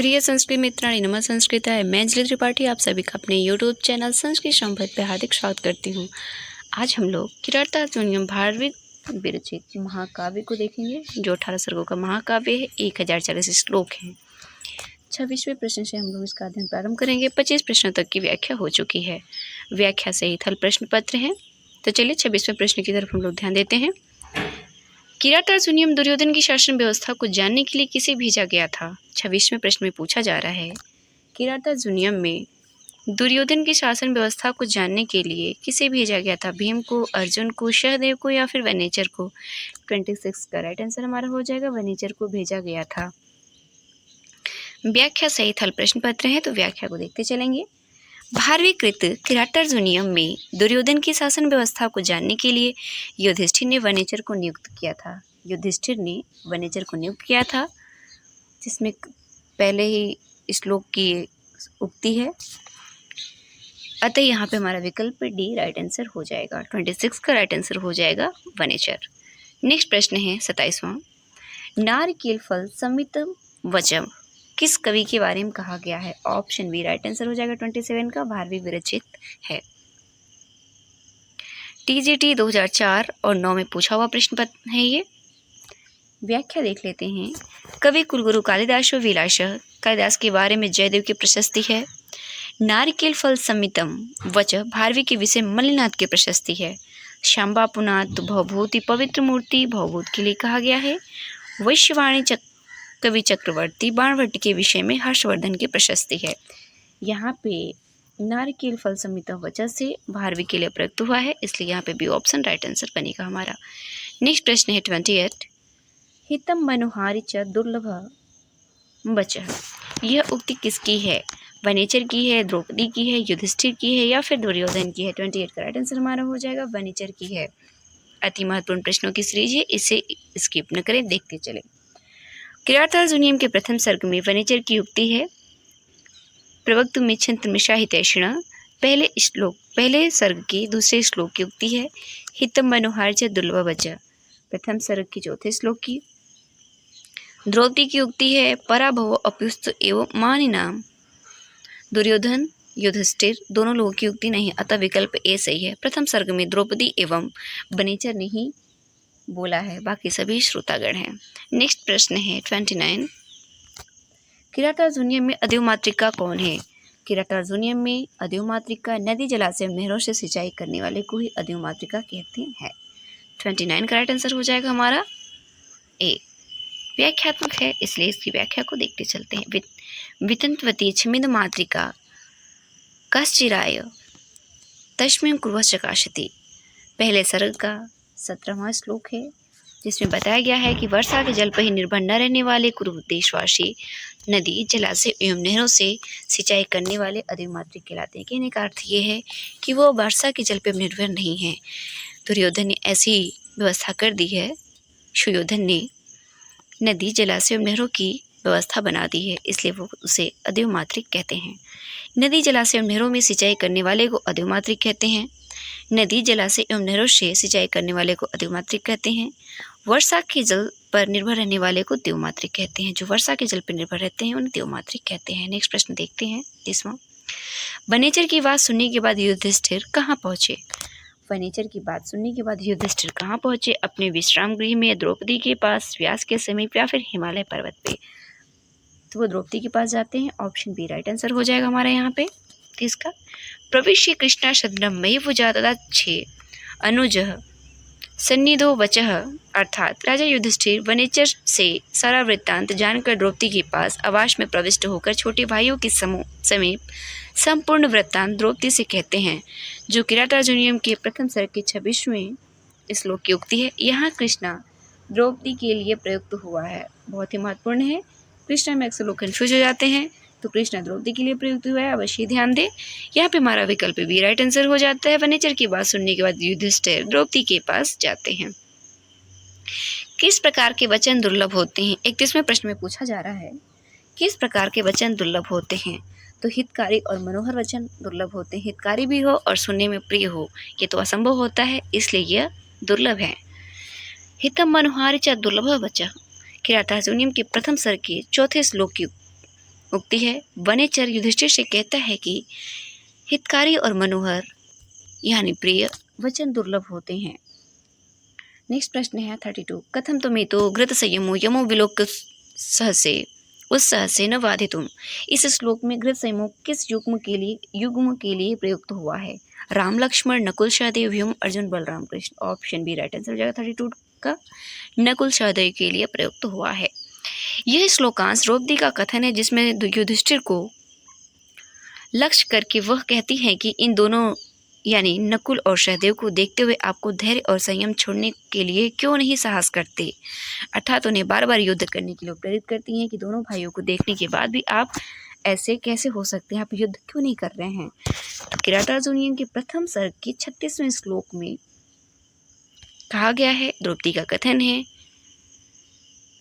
प्रिय संस्कृत मित्राणि नमः संस्कृताय, मैं अंजलि त्रिपाठी आप सभी का अपने यूट्यूब चैनल संस्कृत संवाद पे हार्दिक स्वागत करती हूँ। आज हम लोग किरातार्जुनीयम भारविक विरचित महाकाव्य को देखेंगे, जो 18 सर्गों का महाकाव्य है। 1040 श्लोक हैं। 26वें प्रश्न से हम लोग इसका अध्ययन प्रारंभ करेंगे। 25 प्रश्नों तक की व्याख्या हो चुकी है। व्याख्या सहित हल प्रश्न पत्र है। तो चलिए 26वें प्रश्न की तरफ हम लोग ध्यान देते हैं। किरातार्जुनीयम दुर्योधन की शासन व्यवस्था को जानने के लिए किसे भेजा गया था? 26वें प्रश्न में पूछा जा रहा है, किरातार्जुनीयम में दुर्योधन की शासन व्यवस्था को जानने के लिए किसे भेजा गया था? भीम को, अर्जुन को, सहदेव को या फिर वनेचर को? 26 का राइट आंसर हमारा हो जाएगा, वनेचर को भेजा गया था। व्याख्या सहित हल प्रश्न पत्र है, तो व्याख्या को देखते चलेंगे। भारवीकृत किरातार्जुनीयम में दुर्योधन की शासन व्यवस्था को जानने के लिए युधिष्ठिर ने वनेचर को नियुक्त किया था। युधिष्ठिर ने वनेचर को नियुक्त किया था, जिसमें पहले ही श्लोक की उक्ति है। अतः यहाँ पे हमारा विकल्प डी राइट आंसर हो जाएगा। 26 का राइट आंसर हो जाएगा वनेचर। नेक्स्ट प्रश्न है 27वां। नारिकेल फल संमितम वचम किस कवि के बारे में कहा गया है? ऑप्शन बी राइट आंसर हो जाएगा। 27 का भारवी विरचित है। टीजीटी 2004 और 9 में पूछा हुआ प्रश्न पत्र है ये। व्याख्या देख लेते हैं। कवि कुलगुरु कालिदास विलास कालिदास के बारे में जयदेव की प्रशस्ति है। नारिकेल फल संमितम वच भारवी के विषय मल्लिनाथ की प्रशस्ति है। शांबापुनाथ भवभूति पवित्र मूर्ति भवभूत के लिए कहा गया है। वैश्यवाणी कवि चक्रवर्ती बाणभट्ट के विषय में हर्षवर्धन की प्रशस्ति है। यहाँ पे नारिकेल फल संमितम वचन से भारवी के लिए प्रयुक्त हुआ है, इसलिए यहाँ पे बी ऑप्शन राइट आंसर बनेगा हमारा। नेक्स्ट प्रश्न है 28। हितम मनोहारी च दुर्लभ वच यह उक्ति किसकी है? वनेचर की है, द्रौपदी की है, युधिष्ठिर की है या फिर दुर्योधन की है? 28 का राइट आंसर हमारा हो जाएगा वनेचर की है। अति महत्वपूर्ण प्रश्नों की सीरीज है, इसे स्किप न करें, देखते चले। किरातार्जुनीयम के प्रथम सर्ग में वनेचर की उक्ति है, प्रवक्तुम इच्छन्तमिषा हितैषिणः। पहले सर्ग की दूसरे श्लोक की उक्ति है, हितम मनोहार च दुर्लभ वच। प्रथम सर्ग की चौथे श्लोक की द्रौपदी की उक्ति है, पराभव अप्युस्त एवं मानिनाम। दुर्योधन युधिष्ठिर दोनों लोगों की उक्ति नहीं, अतः विकल्प ए सही है। प्रथम सर्ग में द्रौपदी एवं वनेचर ने ही बोला है, बाकी सभी श्रोतागण हैं। नेक्स्ट प्रश्न है 29। किरातार्जुनीयम में अद्युमात्रिका कौन है? किरातार्जुनीयम में अद्युमात्रिका नदी जलाशय नहरों से सिंचाई करने वाले को ही अद्युमात्रिका कहते हैं। 29 का राइट आंसर हो जाएगा हमारा ए। व्याख्यात्मक है, इसलिए इसकी व्याख्या को देखते चलते हैं। वितंत्वती छमिद मात्रिका कश्चिराय तस्मिन् कुर्वः चकाशति। पहले सर्ग का 17वां श्लोक है, जिसमें बताया गया है कि वर्षा के जल पर ही निर्भर न रहने वाले कुरु देशवासी नदी जलाशय एवं नहरों से सिंचाई करने वाले अद्युमात्रिक कहलाते हैं। कहने का अर्थ ये है कि वो वर्षा के जल पर निर्भर नहीं है। दुर्योधन ने ऐसी व्यवस्था कर दी है, सुयोधन ने नदी जलाशय एवं नहरों की व्यवस्था बना दी है, इसलिए वो उसे अद्युमात्रिक कहते हैं। नदी जलाशय एवं नहरों में सिंचाई करने वाले को अद्युमात्रिक कहते हैं। नदी जलाशय एवं नहरों से सिंचाई करने वाले को अद्युमात्रिक कहते हैं। वर्षा के जल पर निर्भर रहने वाले को द्युमात्रिक कहते हैं। जो वर्षा के जल पर निर्भर रहते हैं उन्हें द्युमात्रिक कहते हैं। नेक्स्ट प्रश्न देखते हैं 30वां। वनेचर की बात सुनने के बाद युधिष्ठिर कहाँ पहुँचे? वनेचर की बात सुनने के बाद युधिष्ठिर कहाँ पहुँचे? अपने विश्राम गृह में, द्रौपदी के पास, व्यास के समीप या फिर हिमालय पर्वत पे? तो वो द्रौपदी के पास जाते हैं। ऑप्शन बी राइट आंसर हो जाएगा हमारा यहाँ पे। किसका? प्रविश्य कृष्णा शतनम मयि भुजा छे अनुजः सन्निधो वचः। अर्थात राजा युधिष्ठिर वनेचर से सारा वृत्तांत जानकर द्रौपदी के पास आवास में प्रविष्ट होकर छोटे भाइयों के समीप संपूर्ण वृत्तांत द्रौपदी से कहते हैं, जो किरातार्जुनीयम के प्रथम सर्ग के 26वें श्लोक की उक्ति है। यहाँ कृष्णा द्रौपदी के लिए प्रयुक्त हुआ है, बहुत ही महत्वपूर्ण है। कृष्णा में अक्सर लोग कंफ्यूज हो जाते हैं, तो कृष्णा द्रौपदी के लिए प्रयुक्त हुआ है, अवश्य ध्यान दें। यहाँ पे हमारा विकल्प भी राइट आंसर हो जाता है। वनेचर की बात सुनने के बाद युधिष्ठिर द्रौपदी के पास जाते हैं। किस प्रकार के वचन दुर्लभ होते हैं? 31वें प्रश्न में पूछा जा रहा है, किस प्रकार के वचन दुर्लभ होते हैं? तो हितकारी और मनोहर वचन दुर्लभ होते हैं। हितकारी भी हो और सुनने में प्रिय हो, ये तो असंभव होता है, इसलिए यह दुर्लभ है। हितम मनोहारी च दुर्लभ वच किरातार्जुनीयम के प्रथम सर्ग के चौथे श्लोक की उक्ति है। वनेचर युधिष्ठिर से कहता है कि हितकारी और मनोहर यानी प्रिय वचन दुर्लभ होते हैं। नेक्स्ट प्रश्न है 32। कथम तुम्हें तो घृत संयमो यमो विलोक सहसे उत्साह से न बाधितुम। इस श्लोक में घृत संयमो किस युग्म के लिए प्रयुक्त हुआ है? Ram Lakshman Nakul Sahdev Bhim Arjun Balram Krishna. Option B right answer हो जाएगा 32 का, नकुल सहदेव के लिए प्रयुक्त हुआ है। यह श्लोकांश द्रौपदी का कथन है जिसमें युधिष्ठिर को लक्ष्य करके वह कहती है कि इन दोनों यानी नकुल और सहदेव को देखते हुए आपको धैर्य और संयम छोड़ने के लिए क्यों नहीं साहस करते, अर्थात उन्हें बार बार युद्ध करने के लिए प्रेरित करती हैं कि दोनों भाइयों को देखने के बाद भी आप ऐसे कैसे हो सकते हैं, आप युद्ध क्यों नहीं कर रहे हैं। तो किरातार्जुनीयम के प्रथम सर्ग के 36वें श्लोक में कहा गया है, द्रौपदी का कथन है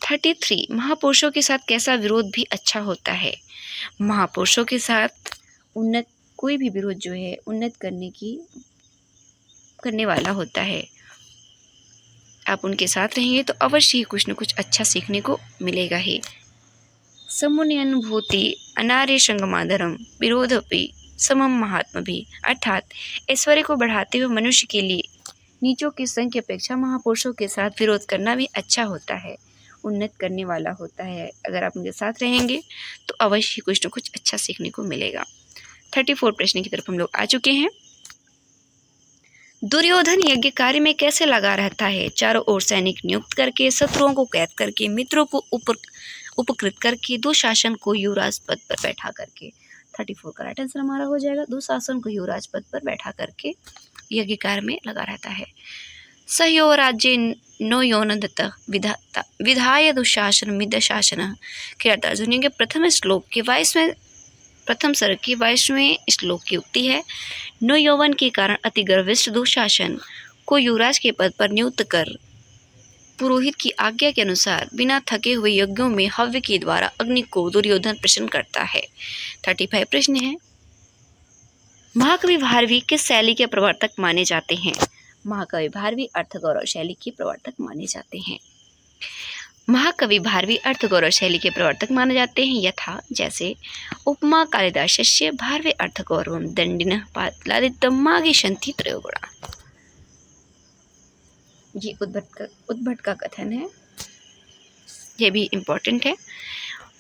33। महापुरुषों के साथ कैसा विरोध भी अच्छा होता है। महापुरुषों के साथ उन्नत कोई भी विरोध जो है उन्नत करने वाला होता है। आप उनके साथ रहेंगे तो अवश्य ही कुछ न कुछ अच्छा सीखने को मिलेगा ही। समुनि अनुभूति अनार्य संगमाधरम विरोधपि समम महात्मा भी, अर्थात ऐश्वर्य को बढ़ाते हुए मनुष्य के लिए नीचों की संग की अपेक्षा महापुरुषों के साथ विरोध करना भी अच्छा होता है, उन्नत करने वाला होता है। अगर आप उनके साथ रहेंगे तो अवश्य ही कुछ न कुछ अच्छा सीखने को मिलेगा। 34 प्रश्न की तरफ हम लोग आ चुके हैं। दुर्योधन यज्ञ कार्य में कैसे लगा रहता है? चारों ओर सैनिक नियुक्त करके, शत्रुओं को कैद करके, मित्रों को उपकृत करके, दुशासन को युवराज पद पर बैठा करके। 34 का राइट आंसर हमारा हो जाएगा, दुशासन को युवराज पद पर बैठा करके यज्ञ कार्य में लगा रहता है। सहयो राज्य नो योनदत्त विधाय दुशासन मिद शासन। किरातार्जुनीय के प्रथम श्लोक के 22वें प्रथम सर्ग के 22वें श्लोक की उक्ति है। नो यौवन के कारण अति गर्विष्ठ दुशासन को युवराज के पद पर नियुक्त कर पुरोहित की आज्ञा के अनुसार बिना थके हुए यज्ञों में हव्य के द्वारा अग्नि को दुर्योधन प्रसन्न करता है। 35 प्रश्न है। महाकवि भारवी किस शैली के प्रवर्तक माने जाते हैं? महाकवि भारवी अर्थगौरव शैली के प्रवर्तक माने जाते हैं। महाकवि भारवी अर्थगौरव शैली के प्रवर्तक माने जाते हैं यथा जैसे उपमा कालिदासस्य भारवे अर्थगौरवम दंडिनः पाटलादित्यं मागे शन्ति त्रयोगुणा। ये उद्भट का कथन है, ये भी इम्पोर्टेंट है।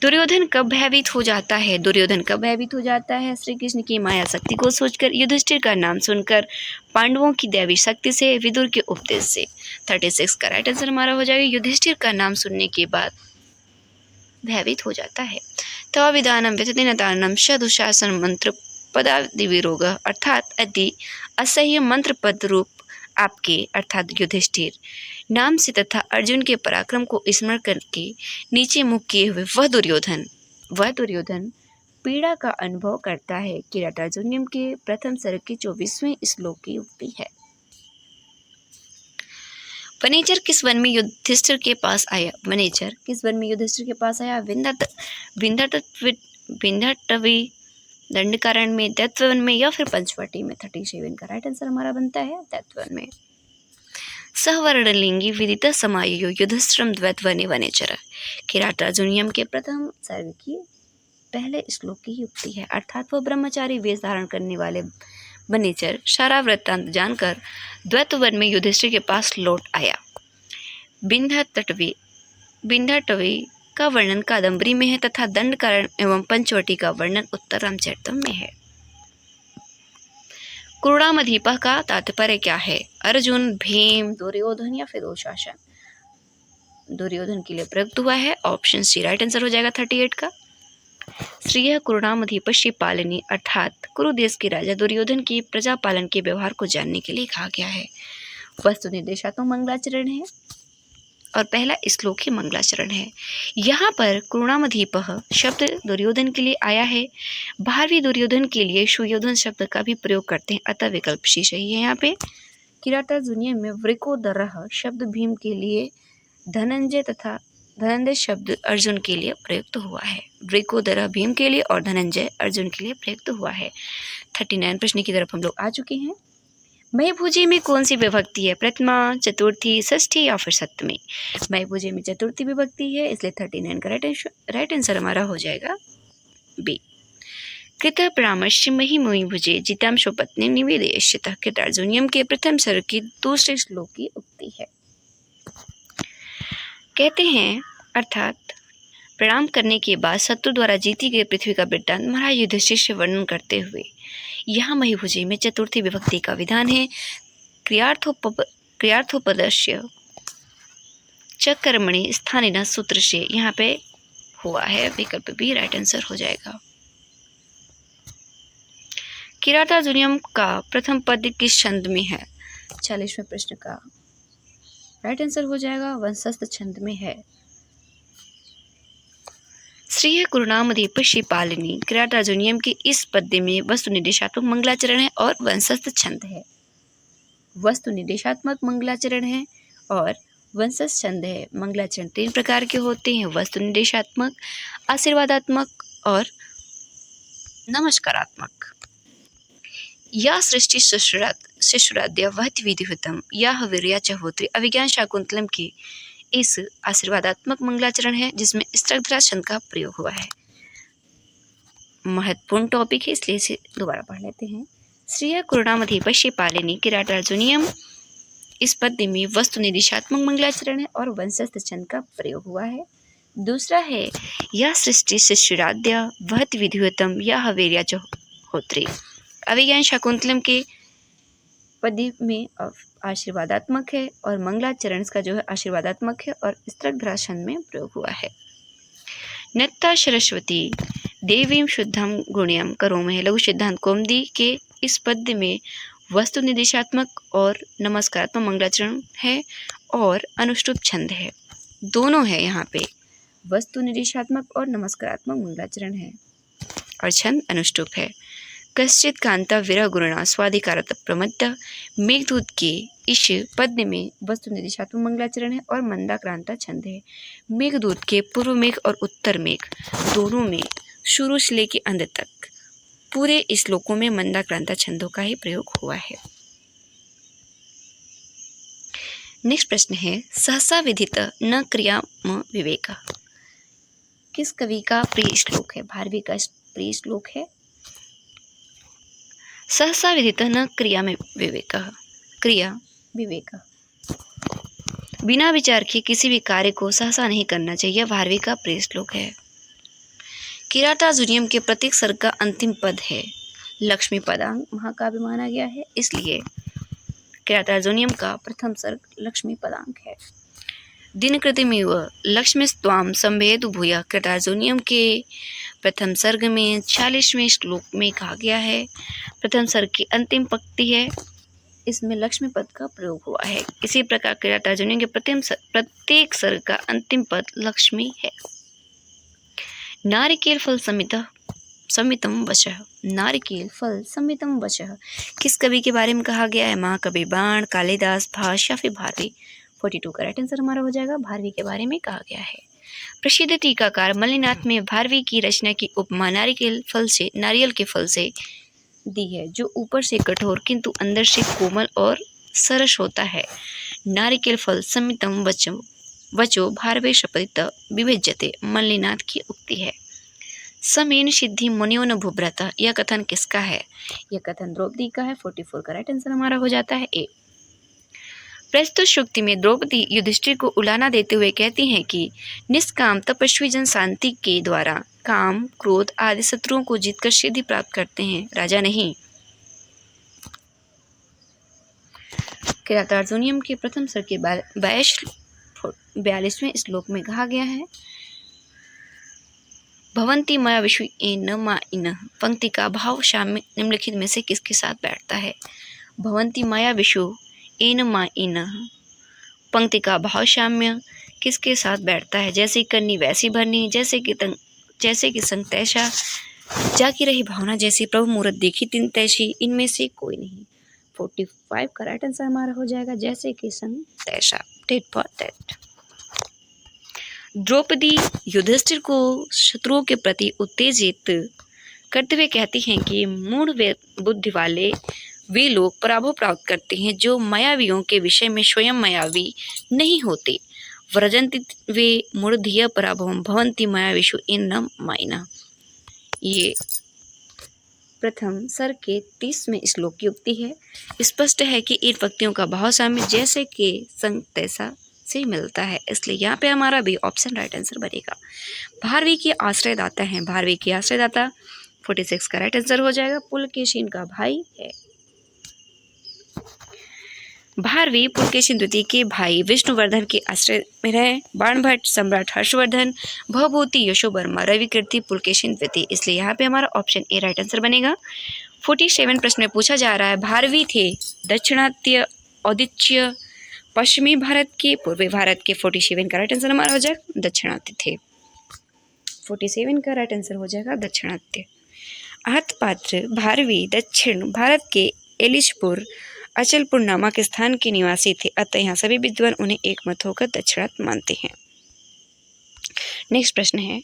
दुर्योधन कब भयभीत हो जाता है? दुर्योधन कब भयभीत हो जाता है? श्री कृष्ण की माया शक्ति को सोचकर, युधिष्ठिर का नाम सुनकर, पांडवों की दैवी शक्ति से, विदुर के उपदेश से। 36 का राइट आंसर हमारा हो जाएगा, युधिष्ठिर का नाम सुनने के बाद भयभीत हो जाता है। तवाविधानम व्यतिनतानम दुशासन मंत्र पदादि विरोग, अर्थात अति असह्य मंत्र पद रूप आपके अर्थात युधिष्ठिर नाम से तथा अर्जुन के पराक्रम को स्मरण करके नीचे मुख किए हुए वह दुर्योधन पीड़ा का अनुभव करता है। किरातार्जुनीयम के प्रथम सर्ग के 24वें श्लोक की उक्ति है। वनेचर किस वन में युधिष्ठिर के पास आया? वनेचर किस वन में युधिष्ठिर के पास आया? विंध्यटवी दंडकारण्य में, दैत्यवन में या फिर पंचवटी में। 37 का राइट आंसर हमारा बनता है दैत्यवन में। सहवर्णलिंगी विदित समायो युधिष्ठिरं द्वैतवने वनेचर। किरातार्जुनीयम के प्रथम सर्ग की पहले श्लोक की युक्ति है, अर्थात वह ब्रह्मचारी वेश धारण करने वाले वनेचर सारा वृत्तांत जानकर द्वैतवन में युधिष्ठिर के पास लौट आया। विंध्यटवी का वर्णन कादम्बरी में है तथा दंडकारण्य एवं पंचवटी का वर्णन उत्तर रामचरितम में है। क्रूरामधिपः का तात्पर्य क्या है? अर्जुन, भीम, दुर्योधन या फिर दुशासन। दुर्योधन के लिए प्रयुक्त हुआ है। ऑप्शन सी राइट आंसर हो जाएगा 38 का। श्रीय क्रूरामधिपस्य पालनी, अर्थात कुरुदेश के राजा दुर्योधन की प्रजा पालन के व्यवहार को जानने के लिए कहा गया है। वस्तु निर्देशात्मक मंगलाचरण है और पहला श्लोक ही मंगलाचरण है। यहाँ पर क्रूरामधिपः शब्द दुर्योधन के लिए आया है। भारवी दुर्योधन के लिए सुयोधन शब्द का भी प्रयोग करते हैं, अतः विकल्प सी सही है। यहाँ पे किरातार्जुनीयम में वृकोदरः शब्द भीम के लिए, धनंजय तथा धनंजय शब्द अर्जुन के लिए प्रयुक्त हुआ है। वृकोदरः भीम के लिए और धनंजय अर्जुन के लिए प्रयुक्त हुआ है। 39 प्रश्न की तरफ हम लोग आ चुके हैं। महीभुजी में कौन सी विभक्ति है? प्रथमा, चतुर्थी, षष्ठी या फिर सप्तमी। महीभुजी में चतुर्थी विभक्ति है, इसलिए 39 का राइट आंसर हमारा हो जाएगा बी कृत परामर्श महिमोहि भुजे जितांशो पत्नी निवेदयश्यतः कृतार्जुनीयम के प्रथम सर्ग की दूसरे श्लोक की उक्ति है। कहते हैं अर्थात प्रणाम करने के बाद शत्रु द्वारा जीती गई पृथ्वी का वृत्तांत महाराज युधिष्ठिर से वर्णन करते हुए यहाँ महिभुजे में चतुर्थी विभक्ति का विधान है। क्रियार्थोपदस्य च कर्मणि स्थानिनः सूत्र से यहाँ पे हुआ है। विकल्प बी राइट आंसर हो जाएगा। किरातार्जुनीयम का प्रथम पद किस छंद में है? 40वें प्रश्न का राइट आंसर हो जाएगा वंशस्थ छंद में है। श्रीय कुरुनामदीप श्रीपालिनी किरातार्जुनीयम के इस पद्य में वस्तु निर्देशात्मक मंगलाचरण है और वंशस्थ छंद है। वस्तु निर्देशात्मक मंगलाचरण है और वंशस्थ छंद है। मंगलाचरण 3 प्रकार के होते हैं, वस्तु निर्देशात्मक, आशीर्वादात्मक और नमस्कारात्मक। या सृष्टि शिशुराद्य वहति विधिवतम या वीर्या च होत्री अभिज्ञान शाकुंतलम के इस आशीर्वादात्मक मंगलाचरण है जिसमें स्तग्धरा छंद का प्रयोग हुआ है। महत्वपूर्ण टॉपिक है इसलिए इसे दोबारा पढ़ लेते हैं। श्रीय कुरुणामधीप श्रीपालिनी किरातार्जुनीयम इस पद्य में वस्तु निर्देशात्मक मंगलाचरण है और वंशस्थ छंद का प्रयोग हुआ है। दूसरा है या सृष्टि शिशुराद्य वहति विधिवतम या वीर्या च होत्री अभिज्ञान शाकुंतलम के पद्य में आशीर्वादात्मक है और मंगलाचरण का जो है आशीर्वादात्मक है और स्तग्धरा छंद में प्रयोग हुआ है। नत्ता सरस्वती देवीं शुद्धम गुण्यम करोमहे लघु सिद्धांत कौमुदी के इस पद्य में वस्तु निर्देशात्मक और नमस्कारात्मक मंगलाचरण है और अनुष्टुप छंद है। दोनों है यहाँ पे, वस्तु निर्देशात्मक और नमस्कारात्मक मंगलाचरण है और छंद अनुष्टुप है। कश्चित कांता विरह गुणा स्वाधिकारत प्रमत्त मेघदूत के इस पद्य में वस्तु निर्देशात्मक मंगलाचरण है और मंदाक्रांता छंद है। मेघदूत के पूर्व मेघ और उत्तर मेघ दोनों में शुरू से लेकर अंत तक पूरे श्लोकों में मंदाक्रांता छंदों का ही प्रयोग हुआ है। नेक्स्ट प्रश्न है सहसा विदित न क्रियाम विवेक किस कवि का प्रिय श्लोक है? भारवी का प्रिय श्लोक है। सहसा विदित न क्रिया में विवेक क्रिया विवेक बिना विचार के किसी भी कार्य को सहसा नहीं करना चाहिए, भारवी का प्रिय श्लोक है। किरातार्जुनीयम के प्रत्येक सर्ग का अंतिम पद है लक्ष्मी पदांग महाकाव्य माना गया है, इसलिए किरातार्जुनीयम का प्रथम सर्ग लक्ष्मी पदांग है। दिनकृतिमिव लक्ष्मीस्त्वां संभेदु भूया किरातार्जुनीयम के प्रथम सर्ग में 40वें श्लोक में कहा गया है। प्रथम सर्ग की अंतिम पंक्ति है, इसमें लक्ष्मी पद का प्रयोग हुआ है। इसी प्रकार किरातार्जुनीयम के प्रत्येक सर्ग का अंतिम पद लक्ष्मी है। नारिकेल फल समितम वशः नारिकेल फल समितम वशः किस कवि के बारे में कहा गया है? महाकवि बाण, कालिदास, भास या फिर भारवी। 42 का राइट आंसर हमारा हो जाएगा, भारवी के बारे में कहा गया है। प्रसिद्ध टीकाकार मल्लिनाथ में भारवी की रचना की उपमा नारियल के फल से दी है, जो ऊपर से कठोर किंतु अंदर से कोमल और सरस होता है। नारिकेल फल समितम वचो भारवे शपथित विभज्यते मल्लिनाथ की उक्ति है। समेन सिद्धि मुनियो न भुभ्रता यह कथन किसका है? यह कथन द्रौपदी का है। 44 का राइट आंसर हमारा हो जाता है ए। प्रस्तुत सूक्ति में द्रौपदी युधिष्ठिर को उलाना देते हुए कहती हैं कि निष्काम तपस्वी जन शांति के द्वारा काम, क्रोध आदि शत्रुओं को जीतकर सिद्धि प्राप्त करते हैं, राजा नहीं। किरातार्जुनीयम के प्रथम सर्ग के 42वें श्लोक में कहा गया है भवन्ति मया विषु न मा इन पंक्ति का भाव शाम्य निम्नलिखित में से किसके साथ बैठता है? भवन्ति माया विषु एन मा इन पंक्ति का भाव शाम्य किसके साथ बैठता है? जैसे करनी वैसी भरनी, जैसे कि संग तैसा, जाकी रही भावना जैसी, प्रभु मूरत देखी तिन तैसी, इनमें से कोई नहीं। 45 का राइट आंसर हमारा हो जाएगा जैसे कि संग तैसा, tit for tat. Draupadi Yudhishthir को शत्रुओं के प्रति उत्तेजित करते हुए कहती हैं कि मूढ़ बुद्धि वाले वे लोग पराभव प्राप्त करते हैं जो मायावियों के विषय में स्वयं मायावी नहीं होते। व्रजन्ति वे मूढ़धिया पराभवम भवन्ति मायाविषु इन न माइना। ये प्रथम सर के 30वें श्लोक की उक्ति है। स्पष्ट है कि इन पंक्तियों का भाव साम्य जैसे कि संग तैसा से मिलता है, इसलिए यहाँ पे हमारा भी ऑप्शन राइट आंसर बनेगा। भारवी के आश्रयदाता हैं, भारवी के आश्रयदाता 46 का राइट आंसर हो जाएगा। पुलकेशिन का भाई है। भारवी पुलकेशिन द्वितीय के भाई विष्णुवर्धन के आश्रय में रहे। बाणभट्ट, सम्राट हर्षवर्धन, भवभूति, यशोवर्मा, रविकीर्ति, पुलकेशिन द्वितीय, इसलिए यहाँ पे हमारा ऑप्शन ए राइट आंसर बनेगा। 47 प्रश्न में पूछा जा रहा है, भारवी थे दक्षिणात्य, औदिच्य, पश्चिमी भारत के, पूर्वी भारत के। 47 का राइट आंसर हमारा हो जाएगा दक्षिणात्य थे। 47 का राइट आंसर हो जाएगा दक्षिणात्य। आहतपात्र भारवी दक्षिण भारत के एलिशपुर, अचलपुर नामक स्थान के निवासी थे, अतः यहाँ सभी विद्वान उन्हें एक मत होकर दक्षिणात्य मानते हैं। नेक्स्ट प्रश्न है,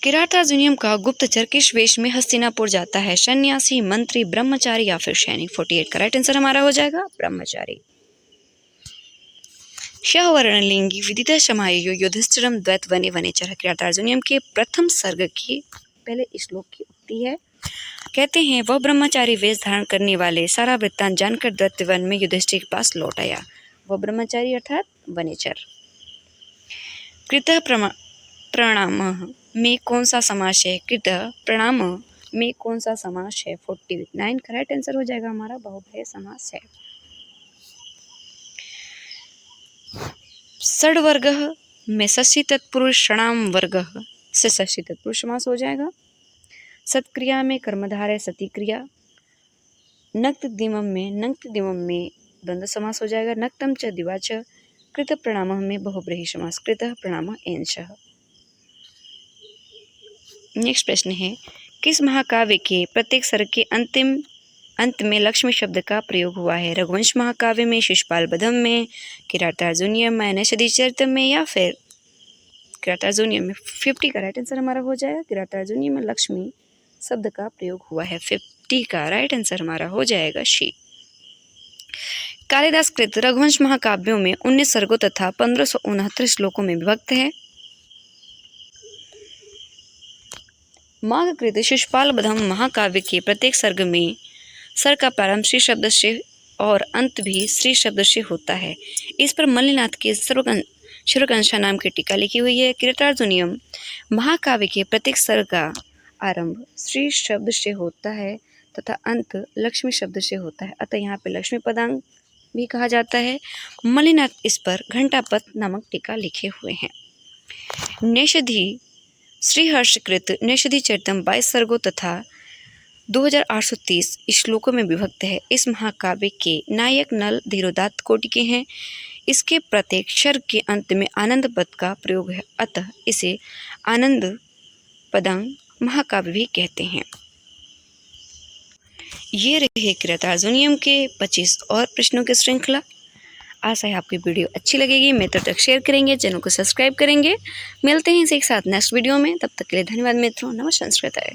किरातार्जुनियम का गुप्तचर किस वेश में हस्तिनापुर जाता है? सन्यासी, मंत्री, ब्रह्मचारी या फिर सैनिक? 48 का राइट आंसर हमारा हो जाएगा ब्रह्मचारी। सवर्णलिंगी विदिता समायो युधिष्ठिरम द्वैत वने वनेचर, किरातार्जुनियम के प्रथम सर्ग की पहले श्लोक की उक्ति है। कहते हैं वह ब्रह्मचारी वेश धारण करने वाले सारा वृत्तांत जानकर दैत्य वन में युधिष्ठिर के पास लौट आया। वह ब्रह्मचारी अर्थात वनेचर। कृतः प्रणाम में कौन सा समास है? कृतः प्रणाम में कौन सा समास है? 49 का राइट आंसर हो जाएगा हमारा बहुव्रीहि समास है। षड्वर्ग में षष्ठी तत्पुरुष षणाम वर्ग से षष्ठी तत्पुरुष समास हो जाएगा। सत्क्रिया में कर्मधारय सती क्रिया। नक्त दिमम में द्वंद्व समास हो जाएगा। नक्तम च दिवाच। कृत प्रणाम में बहुव्रीहि समास, कृतः प्रणाम एंशः। नेक्स्ट प्रश्न है, किस महाकाव्य के प्रत्येक सर्ग के अंत में लक्ष्मी शब्द का प्रयोग हुआ है? रघुवंश महाकाव्य में, शिशुपाल बधम में, किरातार्जुनीयम में, नैषधीचरितम में या फिर किरातार्जुनीयम में? 50 का राइट आंसर हमारा हो जाएगा। किरातार्जुनीयम में लक्ष्मी शब्द का प्रयोग हुआ है। 50 का राइट आंसर हमारा हो जाएगा शी। कालिदास कृत रघुवंश महाकाव्यों में 19 सर्गों तथा 1569 श्लोकों में विभक्त है। माघकृत शिशुपाल बधम महाकाव्य के प्रत्येक सर्ग में सर का प्रारंभ श्री शब्द से और अंत भी श्री शब्द से होता है। इस पर मल्लिनाथ के सर्वकंशा नाम की टीका लिखी हुई है। किरातार्जुनीयम महाकाव्य के प्रत्येक सर्ग का आरंभ श्री शब्द से होता है तथा अंत लक्ष्मी शब्द से होता है, अतः यहाँ पे लक्ष्मी पदांग भी कहा जाता है। मल्लिनाथ इस पर घंटापथ नामक टीका लिखे हुए हैं। नैषधी श्रीहर्षकृत नैषधी चरितम 22 सर्गों तथा 2830 श्लोकों में विभक्त है। इस महाकाव्य के नायक नल धीरोदात्त कोटि के हैं। इसके प्रत्येक सर्ग के अंत में आनंद पद का प्रयोग है, अतः इसे आनंद पदांग महाकाव्य भी कहते हैं। ये रहे किरातार्जुनीयम के 25 और प्रश्नों की श्रृंखला। आशा है आपकी वीडियो अच्छी लगेगी। मित्रों तक शेयर करेंगे, चैनल को सब्सक्राइब करेंगे। मिलते हैं इसे एक साथ नेक्स्ट वीडियो में, तब तक के लिए धन्यवाद मित्रों। नमः संस्कृत है।